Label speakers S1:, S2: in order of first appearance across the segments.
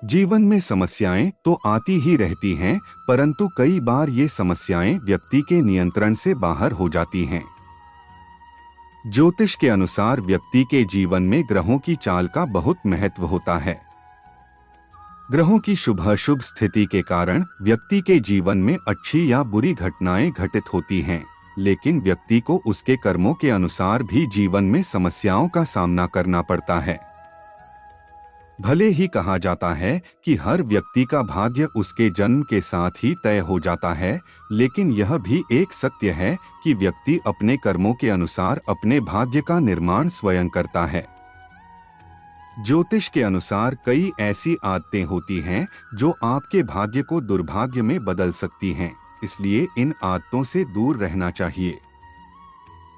S1: जीवन में समस्याएं तो आती ही रहती हैं, परंतु कई बार ये समस्याएं व्यक्ति के नियंत्रण से बाहर हो जाती हैं। ज्योतिष के अनुसार व्यक्ति के जीवन में ग्रहों की चाल का बहुत महत्व होता है। ग्रहों की शुभ अशुभ स्थिति के कारण व्यक्ति के जीवन में अच्छी या बुरी घटनाएं घटित होती हैं, लेकिन व्यक्ति को उसके कर्मों के अनुसार भी जीवन में समस्याओं का सामना करना पड़ता है। भले ही कहा जाता है कि हर व्यक्ति का भाग्य उसके जन्म के साथ ही तय हो जाता है, लेकिन यह भी एक सत्य है कि व्यक्ति अपने कर्मों के अनुसार अपने भाग्य का निर्माण स्वयं करता है। ज्योतिष के अनुसार कई ऐसी आदतें होती हैं जो आपके भाग्य को दुर्भाग्य में बदल सकती हैं, इसलिए इन आदतों से दूर रहना चाहिए।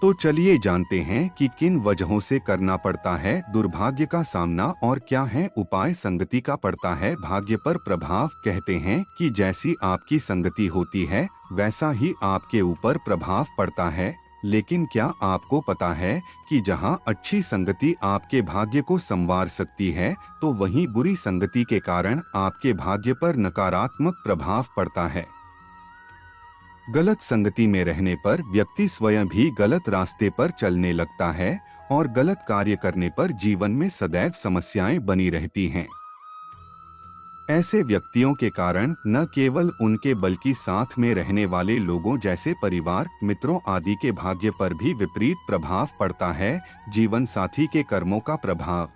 S1: तो चलिए जानते हैं कि किन वजहों से करना पड़ता है दुर्भाग्य का सामना और क्या है उपाय। संगति का पड़ता है भाग्य पर प्रभाव। कहते हैं कि जैसी आपकी संगति होती है वैसा ही आपके ऊपर प्रभाव पड़ता है, लेकिन क्या आपको पता है कि जहां अच्छी संगति आपके भाग्य को संवार सकती है, तो वहीं बुरी संगति के कारण आपके भाग्य पर नकारात्मक प्रभाव पड़ता है। गलत संगति में रहने पर व्यक्ति स्वयं भी गलत रास्ते पर चलने लगता है और गलत कार्य करने पर जीवन में सदैव समस्याएं बनी रहती हैं। ऐसे व्यक्तियों के कारण न केवल उनके बल्कि साथ में रहने वाले लोगों जैसे परिवार, मित्रों आदि के भाग्य पर भी विपरीत प्रभाव पड़ता है। जीवन साथी के कर्मों का प्रभाव।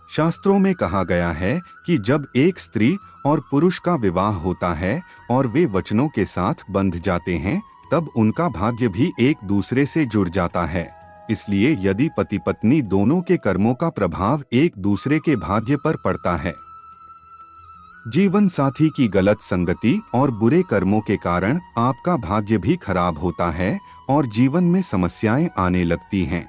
S1: शास्त्रों में कहा गया है कि जब एक स्त्री और पुरुष का विवाह होता है और वे वचनों के साथ बंध जाते हैं, तब उनका भाग्य भी एक दूसरे से जुड़ जाता है। इसलिए यदि पति पत्नी दोनों के कर्मों का प्रभाव एक दूसरे के भाग्य पर पड़ता है, जीवन साथी की गलत संगति और बुरे कर्मों के कारण आपका भाग्य भी खराब होता है और जीवन में समस्याएं आने लगती हैं।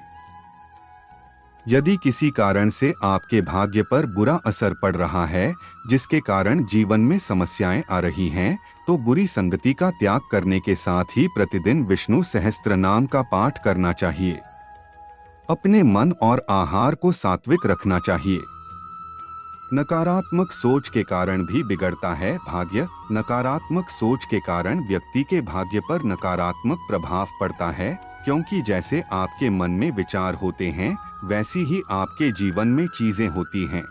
S1: यदि किसी कारण से आपके भाग्य पर बुरा असर पड़ रहा है, जिसके कारण जीवन में समस्याएं आ रही हैं, तो बुरी संगति का त्याग करने के साथ ही प्रतिदिन विष्णु सहस्त्र नाम का पाठ करना चाहिए। अपने मन और आहार को सात्विक रखना चाहिए। नकारात्मक सोच के कारण भी बिगड़ता है भाग्य। नकारात्मक सोच के कारण व्यक्ति के भाग्य पर नकारात्मक प्रभाव पड़ता है, क्योंकि जैसे आपके मन में विचार होते हैं वैसी ही आपके जीवन में चीजें होती हैं।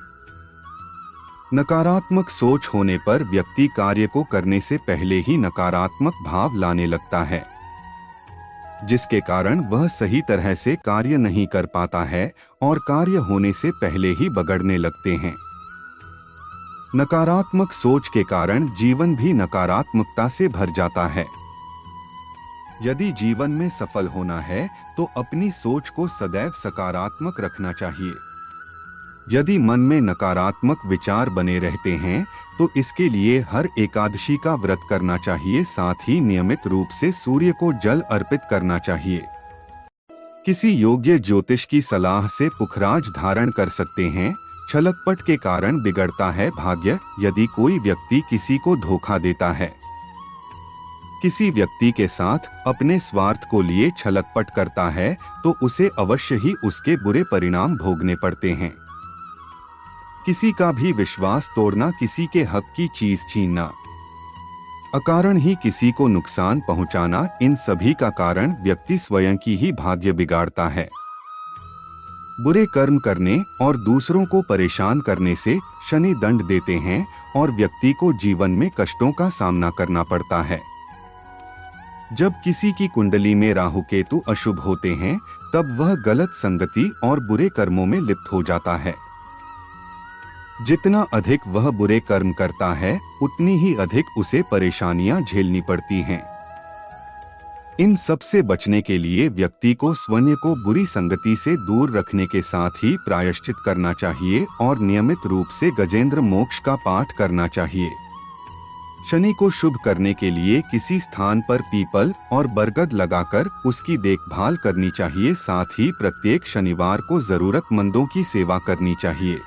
S1: नकारात्मक सोच होने पर व्यक्ति कार्य को करने से पहले ही नकारात्मक भाव लाने लगता है, जिसके कारण वह सही तरह से कार्य नहीं कर पाता है और कार्य होने से पहले ही बिगड़ने लगते हैं। नकारात्मक सोच के कारण जीवन भी नकारात्मकता से भर जाता है। यदि जीवन में सफल होना है तो अपनी सोच को सदैव सकारात्मक रखना चाहिए। यदि मन में नकारात्मक विचार बने रहते हैं तो इसके लिए हर एकादशी का व्रत करना चाहिए, साथ ही नियमित रूप से सूर्य को जल अर्पित करना चाहिए। किसी योग्य ज्योतिष की सलाह से पुखराज धारण कर सकते हैं। छलकपट के कारण बिगड़ता है भाग्य। यदि कोई व्यक्ति किसी को धोखा देता है, किसी व्यक्ति के साथ अपने स्वार्थ को लिए छलकपट करता है, तो उसे अवश्य ही उसके बुरे परिणाम भोगने पड़ते हैं। किसी का भी विश्वास तोड़ना, किसी के हक की चीज छीनना, अकारण ही किसी को नुकसान पहुंचाना, इन सभी का कारण व्यक्ति स्वयं की ही भाग्य बिगाड़ता है। बुरे कर्म करने और दूसरों को परेशान करने से शनि दंड देते हैं और व्यक्ति को जीवन में कष्टों का सामना करना पड़ता है। जब किसी की कुंडली में राहु केतु अशुभ होते हैं, तब वह गलत संगति और बुरे कर्मों में लिप्त हो जाता है। जितना अधिक वह बुरे कर्म करता है, उतनी ही अधिक उसे परेशानियां झेलनी पड़ती हैं। इन सब से बचने के लिए व्यक्ति को स्वयं को बुरी संगति से दूर रखने के साथ ही प्रायश्चित करना चाहिए और नियमित रूप से गजेंद्र मोक्ष का पाठ करना चाहिए। शनि को शुभ करने के लिए किसी स्थान पर पीपल और बरगद लगाकर उसकी देखभाल करनी चाहिए। साथ ही प्रत्येक शनिवार को जरूरतमंदों की सेवा करनी चाहिए।